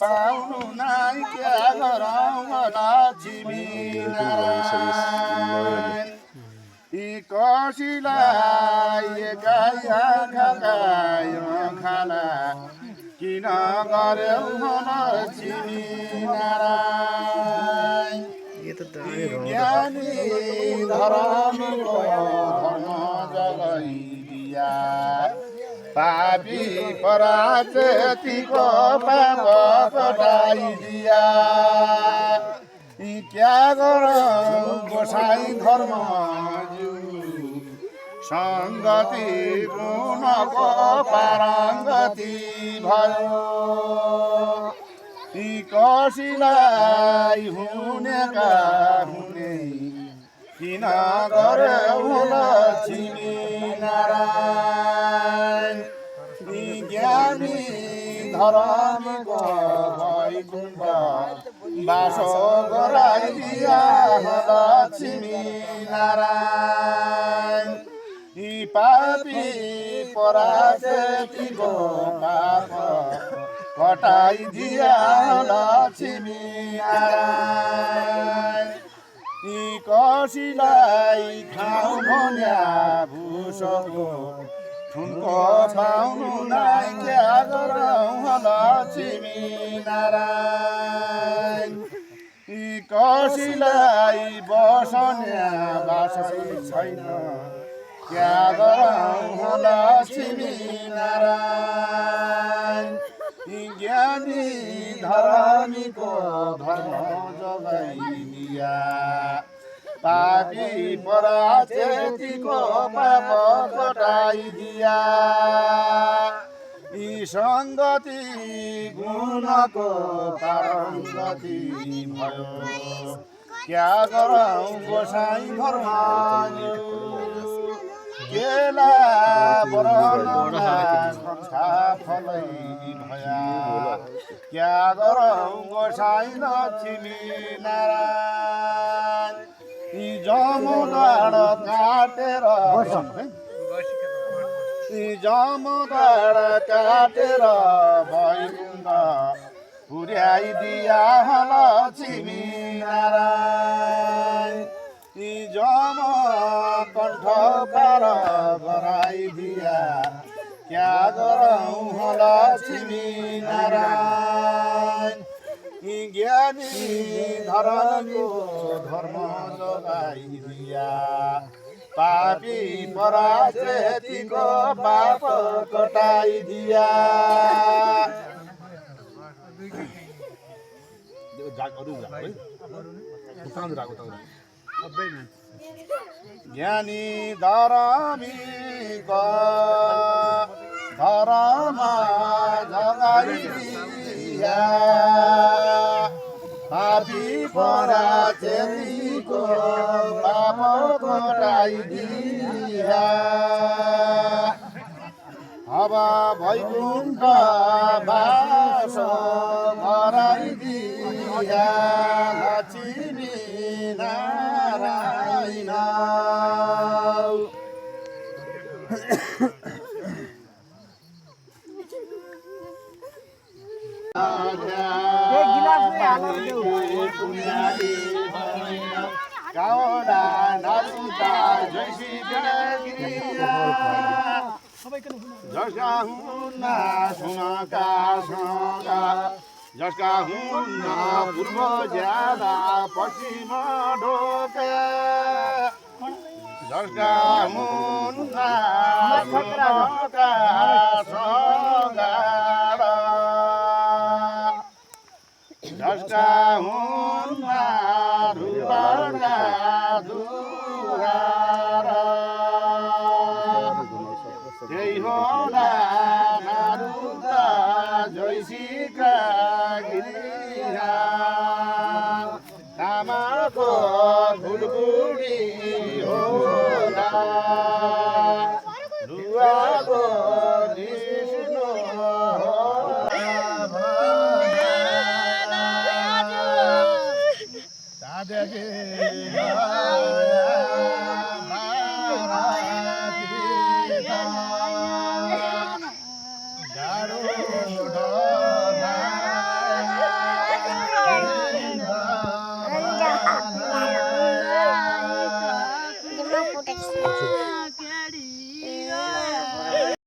पाउनु नाइ क्या गरौँ लक्ष्मी नारायण यी कसीलाई एकाइ आँखाकायो खाना किन गर्यौ लक्ष्मी नारायण ज्ञानी धर्मको धर्म जगैदिया पापी पराजतिको पाप कटाइदिया क्या गरौँ गोसाई धर्म सङ्गति गुणको पारङ्गति भयो यी कसैलाई हुनेका हुने किन गर्यौ लक्ष्मी नारायण यी ज्ञानी धर्मको वैकुण्ठ बास गराइदिया लक्ष्मी नारायण यी पापी पराजतिको पाप कटाइदिया लक्ष्मी नारायण यी कसैलाई खाउँ भन्या भुसको थुनको पाउनु नाइ क्या गरौँ लक्ष्मी नारायण यी कसैलाई बस्ने बासै छैन क्या गरौँ लक्ष्मी नारायण यी ज्ञानी धर्मीको धर्म जगाइदिया पापी पराजतिको पाप कटाइदिया यी सङ्गति गुणको पारङ्गति भयो क्या गरौँ गोसाई धर्म केला बरौना संस्था फलै भया क्या गरौँ गोसाई लक्ष्मी नारायण यी जमदाड काटेर वैकुण्ठ पुर्याइदिया लक्ष्मी नारायण यी जम कण्ठ पार गराइदिया क्या गरौँ लक्ष्मी नारायण यी ज्ञानी धर्मको धर्म जगाइदिया पापी पराजतिको पाप कटाइदिया ज्ञानी धर्मीको धर्म जगाइदिया पापी पराजतिको पाप कटाइदिया अब वैकुण्ठ बास गराइदिया लक्ष्मी नारायण गाउँडा नाचुता जैसी जसका हुन्ना सुनका सुनका जसका हुन्ना पूर्व ज्यादा पश्चिम ढोका जसका हुन्ना सुनका सगाडा जसका हुन्ना रुवाडा दुराडा त्यही होला नारुदा जैसीका गिरिया तामाको फुलबुडी होला रुवाको विष्णु होला বছর